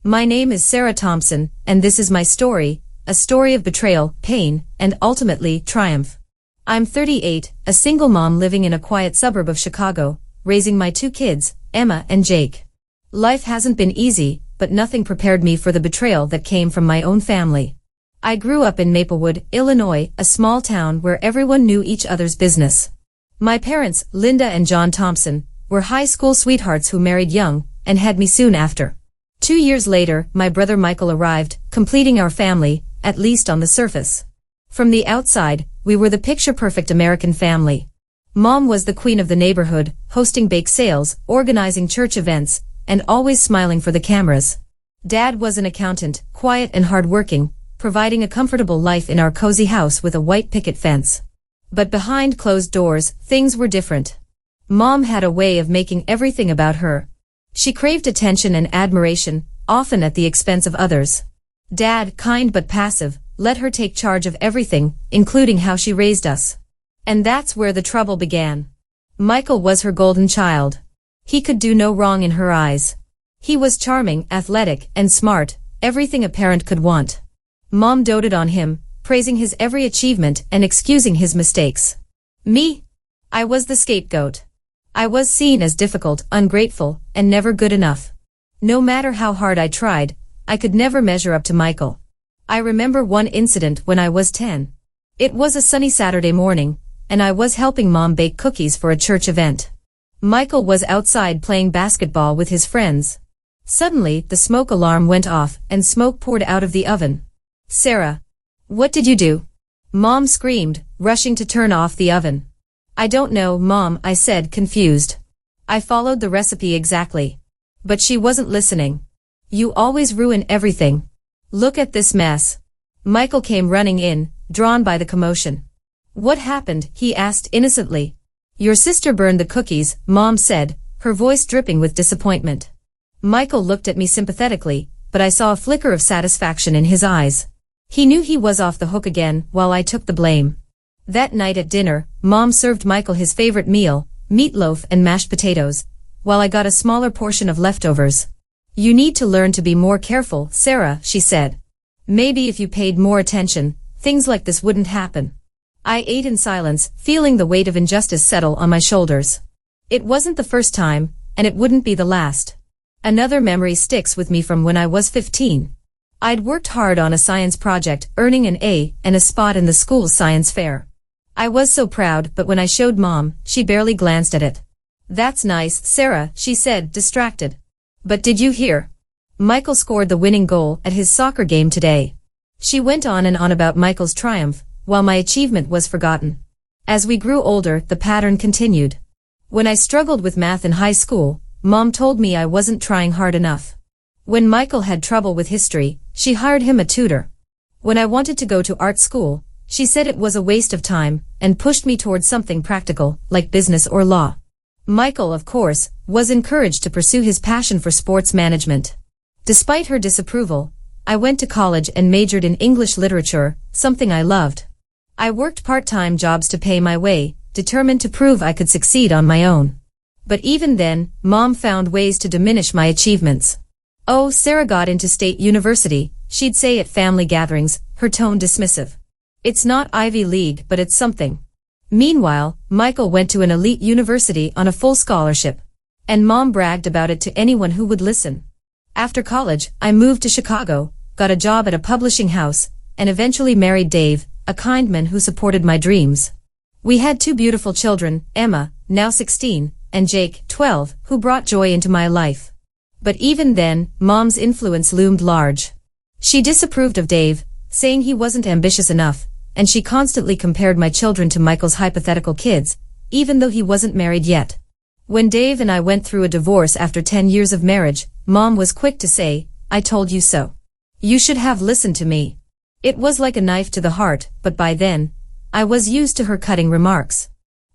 My name is Sarah Thompson, and this is my story, a story of betrayal, pain, and ultimately, triumph. I'm 38, a single mom living in a quiet suburb of Chicago, raising my 2 kids, Emma and Jake. Life hasn't been easy, but nothing prepared me for the betrayal that came from my own family. I grew up in Maplewood, Illinois, a small town where everyone knew each other's business. My parents, Linda and John Thompson, were high school sweethearts who married young, and had me soon after. 2 years later, my brother Michael arrived, completing our family, at least on the surface. From the outside, we were the picture-perfect American family. Mom was the queen of the neighborhood, hosting bake sales, organizing church events, and always smiling for the cameras. Dad was an accountant, quiet and hardworking, providing a comfortable life in our cozy house with a white picket fence. But behind closed doors, things were different. Mom had a way of making everything about her. She craved attention and admiration, often at the expense of others. Dad, kind but passive, let her take charge of everything, including how she raised us. And that's where the trouble began. Michael was her golden child. He could do no wrong in her eyes. He was charming, athletic, and smart, everything a parent could want. Mom doted on him, praising his every achievement and excusing his mistakes. Me? I was the scapegoat. I was seen as difficult, ungrateful, and never good enough. No matter how hard I tried, I could never measure up to Michael. I remember one incident when I was 10. It was a sunny Saturday morning, and I was helping Mom bake cookies for a church event. Michael was outside playing basketball with his friends. Suddenly, the smoke alarm went off, and smoke poured out of the oven. "Sarah, what did you do?" Mom screamed, rushing to turn off the oven. "I don't know, Mom," I said, confused. I followed the recipe exactly. But she wasn't listening. "You always ruin everything. Look at this mess." Michael came running in, drawn by the commotion. "What happened?" he asked innocently. "Your sister burned the cookies," Mom said, her voice dripping with disappointment. Michael looked at me sympathetically, but I saw a flicker of satisfaction in his eyes. He knew he was off the hook again, while I took the blame. That night at dinner, Mom served Michael his favorite meal, meatloaf and mashed potatoes, while I got a smaller portion of leftovers. "You need to learn to be more careful, Sarah," she said. "Maybe if you paid more attention, things like this wouldn't happen." I ate in silence, feeling the weight of injustice settle on my shoulders. It wasn't the first time, and it wouldn't be the last. Another memory sticks with me from when I was 15. I'd worked hard on a science project, earning an A and a spot in the school's science fair. I was so proud, but when I showed Mom, she barely glanced at it. "That's nice, Sarah," she said, distracted. "But did you hear? Michael scored the winning goal at his soccer game today." She went on and on about Michael's triumph, while my achievement was forgotten. As we grew older, the pattern continued. When I struggled with math in high school, Mom told me I wasn't trying hard enough. When Michael had trouble with history, she hired him a tutor. When I wanted to go to art school, she said it was a waste of time, and pushed me towards something practical, like business or law. Michael, of course, was encouraged to pursue his passion for sports management. Despite her disapproval, I went to college and majored in English literature, something I loved. I worked part-time jobs to pay my way, determined to prove I could succeed on my own. But even then, Mom found ways to diminish my achievements. "Oh, Sarah got into State University," she'd say at family gatherings, her tone dismissive. "It's not Ivy League, but it's something." Meanwhile, Michael went to an elite university on a full scholarship. And Mom bragged about it to anyone who would listen. After college, I moved to Chicago, got a job at a publishing house, and eventually married Dave, a kind man who supported my dreams. We had 2 beautiful children, Emma, now 16, and Jake, 12, who brought joy into my life. But even then, Mom's influence loomed large. She disapproved of Dave, saying he wasn't ambitious enough, and she constantly compared my children to Michael's hypothetical kids, even though he wasn't married yet. When Dave and I went through a divorce after 10 years of marriage, Mom was quick to say, "I told you so. You should have listened to me." It was like a knife to the heart, but by then, I was used to her cutting remarks.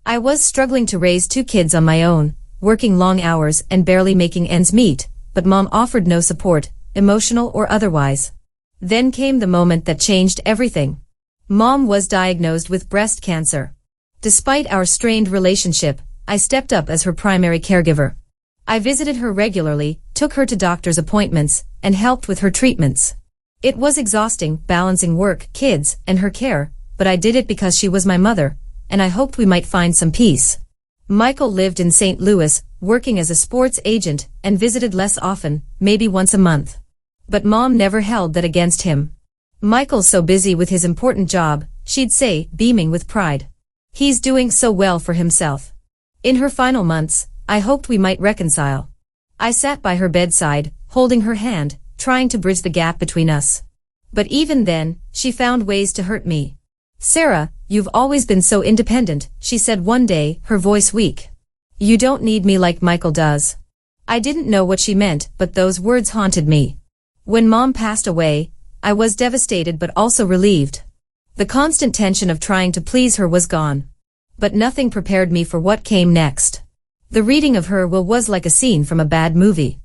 I was struggling to raise 2 kids on my own, working long hours and barely making ends meet, but Mom offered no support, emotional or otherwise. Then came the moment that changed everything. Mom was diagnosed with breast cancer. Despite our strained relationship, I stepped up as her primary caregiver. I visited her regularly, took her to doctor's appointments, and helped with her treatments. It was exhausting, balancing work, kids, and her care, but I did it because she was my mother, and I hoped we might find some peace. Michael lived in St. Louis, working as a sports agent, and visited less often, maybe once a month. But Mom never held that against him. "Michael's so busy with his important job," she'd say, beaming with pride. "He's doing so well for himself." In her final months, I hoped we might reconcile. I sat by her bedside, holding her hand, trying to bridge the gap between us. But even then, she found ways to hurt me. "Sarah, you've always been so independent," she said one day, her voice weak. "You don't need me like Michael does." I didn't know what she meant, but those words haunted me. When Mom passed away, I was devastated but also relieved. The constant tension of trying to please her was gone. But nothing prepared me for what came next. The reading of her will was like a scene from a bad movie.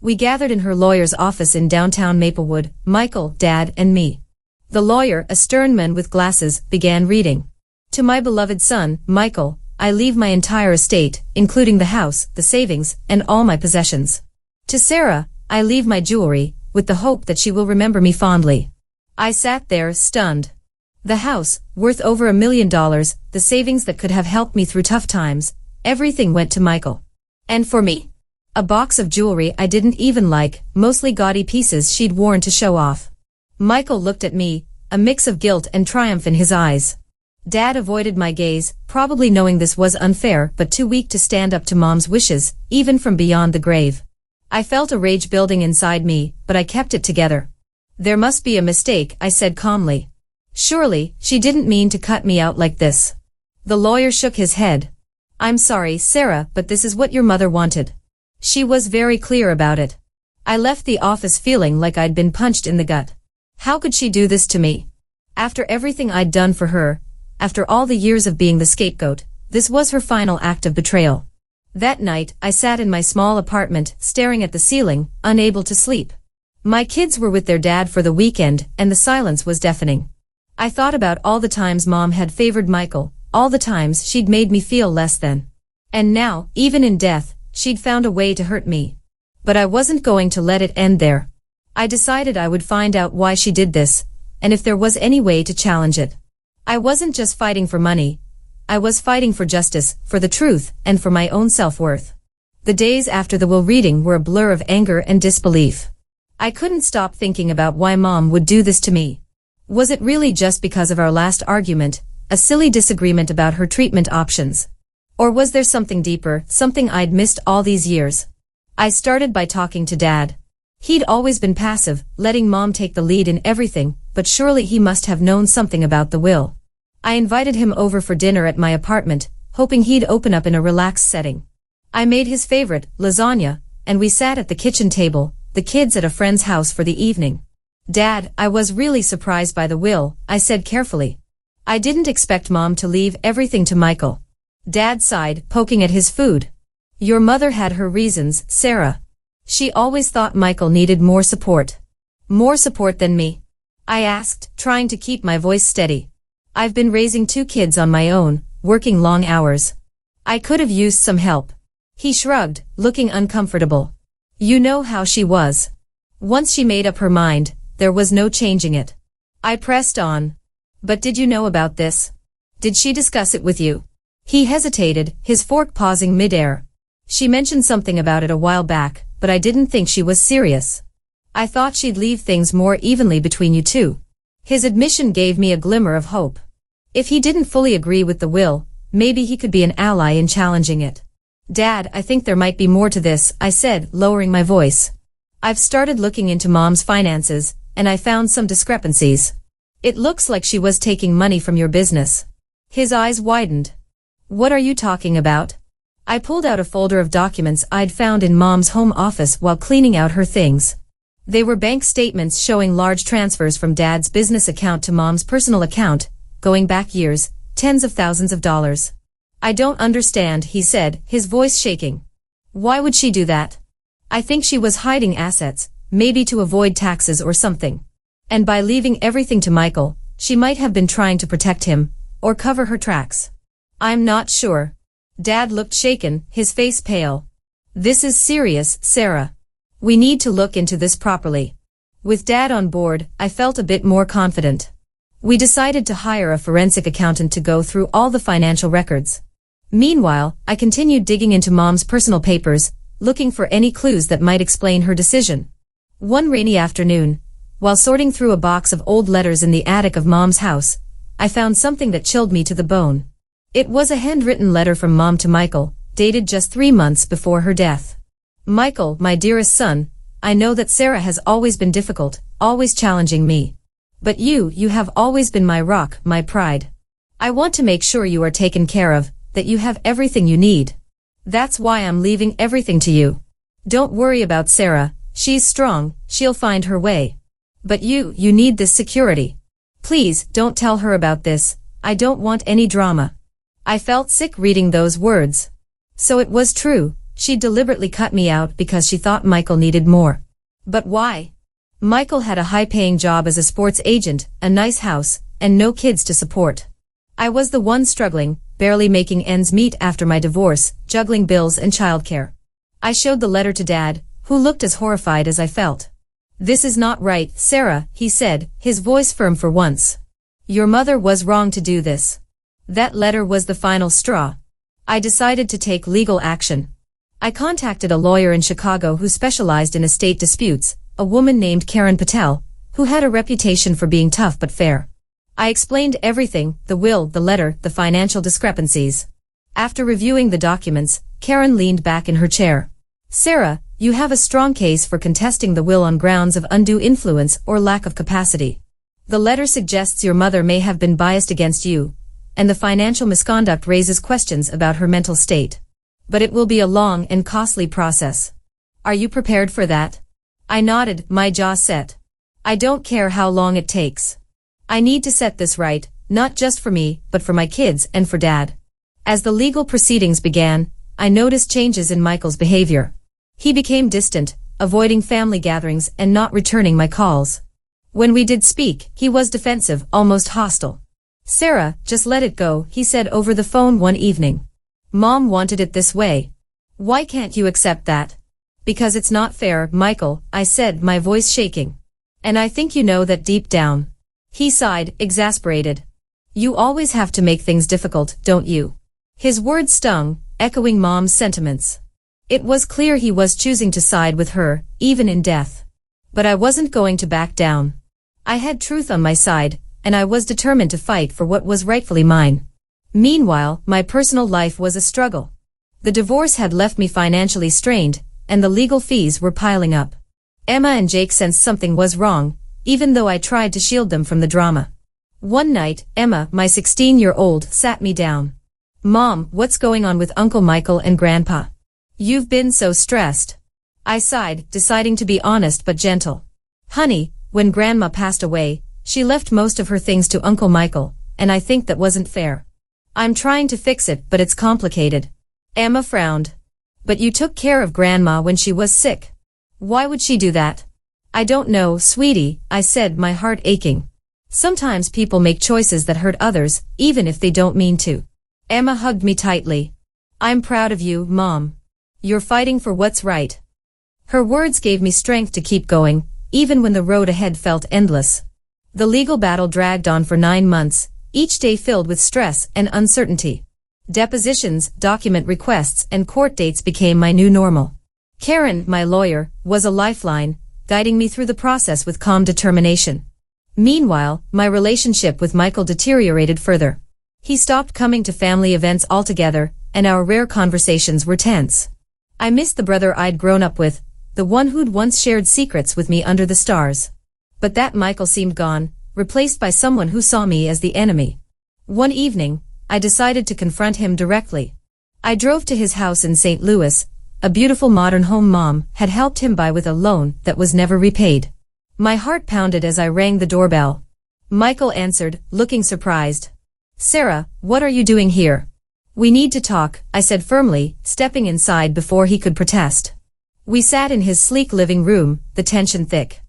We gathered in her lawyer's office in downtown Maplewood, Michael, Dad, and me. The lawyer, a stern man with glasses, began reading. "To my beloved son, Michael, I leave my entire estate, including the house, the savings, and all my possessions. To Sarah, I leave my jewelry, with the hope that she will remember me fondly." I sat there, stunned. The house, worth over $1 million, the savings that could have helped me through tough times, everything went to Michael. And for me? A box of jewelry I didn't even like, mostly gaudy pieces she'd worn to show off. Michael looked at me, a mix of guilt and triumph in his eyes. Dad avoided my gaze, probably knowing this was unfair but too weak to stand up to Mom's wishes, even from beyond the grave. I felt a rage building inside me, but I kept it together. "There must be a mistake," I said calmly. "Surely, she didn't mean to cut me out like this." The lawyer shook his head. "I'm sorry, Sarah, but this is what your mother wanted. She was very clear about it." I left the office feeling like I'd been punched in the gut. How could she do this to me? After everything I'd done for her, after all the years of being the scapegoat, this was her final act of betrayal. That night, I sat in my small apartment, staring at the ceiling, unable to sleep. My kids were with their dad for the weekend, and the silence was deafening. I thought about all the times Mom had favored Michael, all the times she'd made me feel less than. And now, even in death, she'd found a way to hurt me. But I wasn't going to let it end there. I decided I would find out why she did this, and if there was any way to challenge it. I wasn't just fighting for money. I was fighting for justice, for the truth, and for my own self-worth. The days after the will reading were a blur of anger and disbelief. I couldn't stop thinking about why Mom would do this to me. Was it really just because of our last argument, a silly disagreement about her treatment options? Or was there something deeper, something I'd missed all these years? I started by talking to Dad. He'd always been passive, letting Mom take the lead in everything, but surely he must have known something about the will. I invited him over for dinner at my apartment, hoping he'd open up in a relaxed setting. I made his favorite, lasagna, and we sat at the kitchen table, the kids at a friend's house for the evening. "Dad, I was really surprised by the will," I said carefully. "I didn't expect Mom to leave everything to Michael." Dad sighed, poking at his food. "Your mother had her reasons, Sarah. She always thought Michael needed more support." "More support than me?" I asked, trying to keep my voice steady. "I've been raising 2 kids on my own, working long hours. I could have used some help." He shrugged, looking uncomfortable. "You know how she was. Once she made up her mind, there was no changing it." I pressed on. "But did you know about this? Did she discuss it with you?" He hesitated, his fork pausing midair. "She mentioned something about it a while back, but I didn't think she was serious. I thought she'd leave things more evenly between you two." His admission gave me a glimmer of hope. If he didn't fully agree with the will, maybe he could be an ally in challenging it. "Dad, I think there might be more to this," I said, lowering my voice. "I've started looking into Mom's finances, and I found some discrepancies. It looks like she was taking money from your business." His eyes widened. "What are you talking about?" I pulled out a folder of documents I'd found in Mom's home office while cleaning out her things. They were bank statements showing large transfers from Dad's business account to Mom's personal account, going back years, tens of thousands of dollars. "I don't understand," he said, his voice shaking. "Why would she do that?" "I think she was hiding assets, maybe to avoid taxes or something. And by leaving everything to Michael, she might have been trying to protect him, or cover her tracks. I'm not sure." Dad looked shaken, his face pale. "This is serious, Sarah. We need to look into this properly. With Dad on board, I felt a bit more confident. We decided to hire a forensic accountant to go through all the financial records. Meanwhile, I continued digging into Mom's personal papers, looking for any clues that might explain her decision. One rainy afternoon, while sorting through a box of old letters in the attic of Mom's house, I found something that chilled me to the bone. It was a handwritten letter from Mom to Michael, dated just 3 months before her death. Michael, my dearest son, I know that Sarah has always been difficult, always challenging me. But you have always been my rock, my pride. I want to make sure you are taken care of, that you have everything you need. That's why I'm leaving everything to you. Don't worry about Sarah, she's strong, she'll find her way. But you need this security. Please, don't tell her about this, I don't want any drama. I felt sick reading those words. So it was true, she deliberately cut me out because she thought Michael needed more. But why? Michael had a high-paying job as a sports agent, a nice house, and no kids to support. I was the one struggling, barely making ends meet after my divorce, juggling bills and childcare. I showed the letter to Dad, who looked as horrified as I felt. This is not right, Sarah, he said, his voice firm for once. Your mother was wrong to do this. That letter was the final straw. I decided to take legal action. I contacted a lawyer in Chicago who specialized in estate disputes, a woman named Karen Patel, who had a reputation for being tough but fair. I explained everything, the will, the letter, the financial discrepancies. After reviewing the documents, Karen leaned back in her chair. Sarah, you have a strong case for contesting the will on grounds of undue influence or lack of capacity. The letter suggests your mother may have been biased against you, and the financial misconduct raises questions about her mental state. But it will be a long and costly process. Are you prepared for that? I nodded, my jaw set. I don't care how long it takes. I need to set this right, not just for me, but for my kids and for Dad. As the legal proceedings began, I noticed changes in Michael's behavior. He became distant, avoiding family gatherings and not returning my calls. When we did speak, he was defensive, almost hostile. Sarah, just let it go, he said over the phone one evening. Mom wanted it this way. Why can't you accept that? Because it's not fair, Michael, I said, my voice shaking. And I think you know that deep down. He sighed, exasperated. You always have to make things difficult, don't you? His words stung, echoing Mom's sentiments. It was clear he was choosing to side with her, even in death. But I wasn't going to back down. I had truth on my side, and I was determined to fight for what was rightfully mine. Meanwhile, my personal life was a struggle. The divorce had left me financially strained, and the legal fees were piling up. Emma and Jake sensed something was wrong, even though I tried to shield them from the drama. One night, Emma, my 16-year-old, sat me down. Mom, what's going on with Uncle Michael and Grandpa? You've been so stressed. I sighed, deciding to be honest but gentle. Honey, when Grandma passed away, she left most of her things to Uncle Michael, and I think that wasn't fair. I'm trying to fix it, but it's complicated. Emma frowned. But you took care of Grandma when she was sick. Why would she do that? I don't know, sweetie, I said, my heart aching. Sometimes people make choices that hurt others, even if they don't mean to. Emma hugged me tightly. I'm proud of you, Mom. You're fighting for what's right. Her words gave me strength to keep going, even when the road ahead felt endless. The legal battle dragged on for 9 months, each day filled with stress and uncertainty. Depositions, document requests, and court dates became my new normal. Karen, my lawyer, was a lifeline, guiding me through the process with calm determination. Meanwhile, my relationship with Michael deteriorated further. He stopped coming to family events altogether, and our rare conversations were tense. I missed the brother I'd grown up with, the one who'd once shared secrets with me under the stars. But that Michael seemed gone, replaced by someone who saw me as the enemy. One evening, I decided to confront him directly. I drove to his house in St. Louis, a beautiful modern home Mom had helped him buy with a loan that was never repaid. My heart pounded as I rang the doorbell. Michael answered, looking surprised. Sarah, what are you doing here? We need to talk, I said firmly, stepping inside before he could protest. We sat in his sleek living room, the tension thick.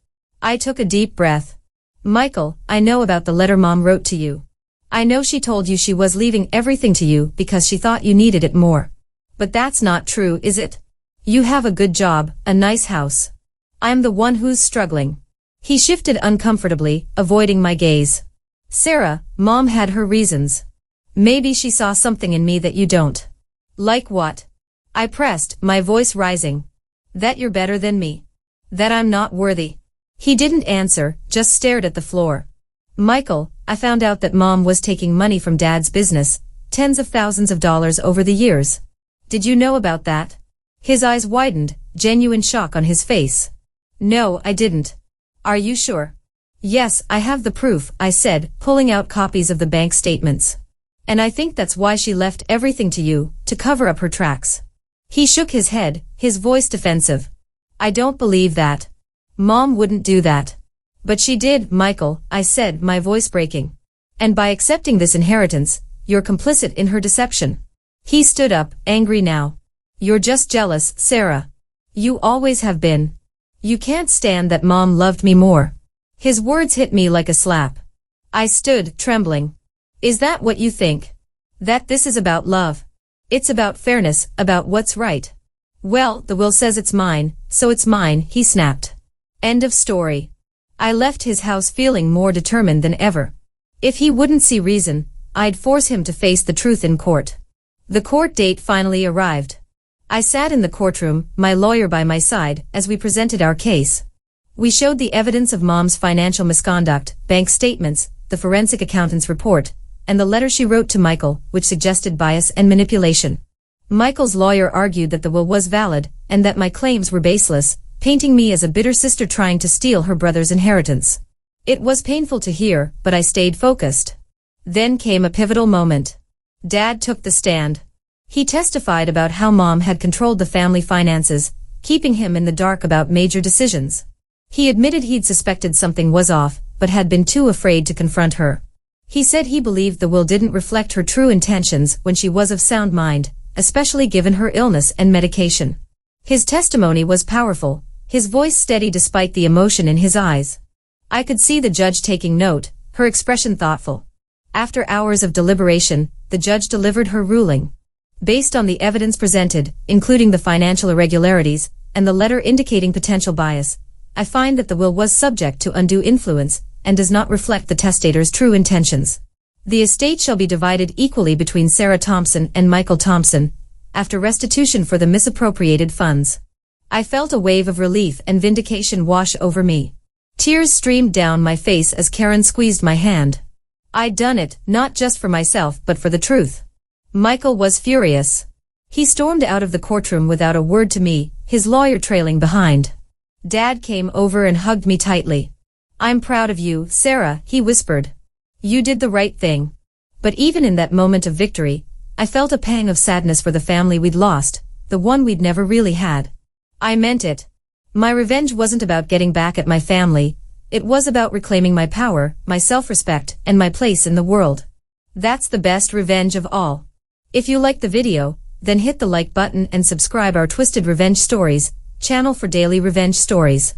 I took a deep breath. Michael, I know about the letter Mom wrote to you. I know she told you she was leaving everything to you because she thought you needed it more. But that's not true, is it? You have a good job, a nice house. I'm the one who's struggling. He shifted uncomfortably, avoiding my gaze. Sarah, Mom had her reasons. Maybe she saw something in me that you don't. Like what? I pressed, my voice rising. That you're better than me. That I'm not worthy. He didn't answer, just stared at the floor. Michael, I found out that Mom was taking money from Dad's business, tens of thousands of dollars over the years. Did you know about that? His eyes widened, genuine shock on his face. No, I didn't. Are you sure? Yes, I have the proof, I said, pulling out copies of the bank statements. And I think that's why she left everything to you, to cover up her tracks. He shook his head, his voice defensive. I don't believe that. Mom wouldn't do that. But she did, Michael, I said, my voice breaking. And by accepting this inheritance, you're complicit in her deception. He stood up, angry now. You're just jealous, Sarah. You always have been. You can't stand that Mom loved me more. His words hit me like a slap. I stood, trembling. Is that what you think? That this is about love? It's about fairness, about what's right. Well, the will says it's mine, so it's mine, he snapped. End of story. I left his house feeling more determined than ever. If he wouldn't see reason, I'd force him to face the truth in court. The court date finally arrived. I sat in the courtroom, my lawyer by my side, as we presented our case. We showed the evidence of Mom's financial misconduct, bank statements, the forensic accountant's report, and the letter she wrote to Michael, which suggested bias and manipulation. Michael's lawyer argued that the will was valid, and that my claims were baseless, painting me as a bitter sister trying to steal her brother's inheritance. It was painful to hear, but I stayed focused. Then came a pivotal moment. Dad took the stand. He testified about how Mom had controlled the family finances, keeping him in the dark about major decisions. He admitted he'd suspected something was off, but had been too afraid to confront her. He said he believed the will didn't reflect her true intentions when she was of sound mind, especially given her illness and medication. His testimony was powerful, his voice steady despite the emotion in his eyes. I could see the judge taking note, her expression thoughtful. After hours of deliberation, the judge delivered her ruling. Based on the evidence presented, including the financial irregularities, and the letter indicating potential bias, I find that the will was subject to undue influence, and does not reflect the testator's true intentions. The estate shall be divided equally between Sarah Thompson and Michael Thompson, after restitution for the misappropriated funds. I felt a wave of relief and vindication wash over me. Tears streamed down my face as Karen squeezed my hand. I'd done it, not just for myself but for the truth. Michael was furious. He stormed out of the courtroom without a word to me, his lawyer trailing behind. Dad came over and hugged me tightly. I'm proud of you, Sarah, he whispered. You did the right thing. But even in that moment of victory, I felt a pang of sadness for the family we'd lost, the one we'd never really had. I meant it. My revenge wasn't about getting back at my family, it was about reclaiming my power, my self-respect, and my place in the world. That's the best revenge of all. If you liked the video, then hit the like button and subscribe our Twisted Revenge Stories channel for daily revenge stories.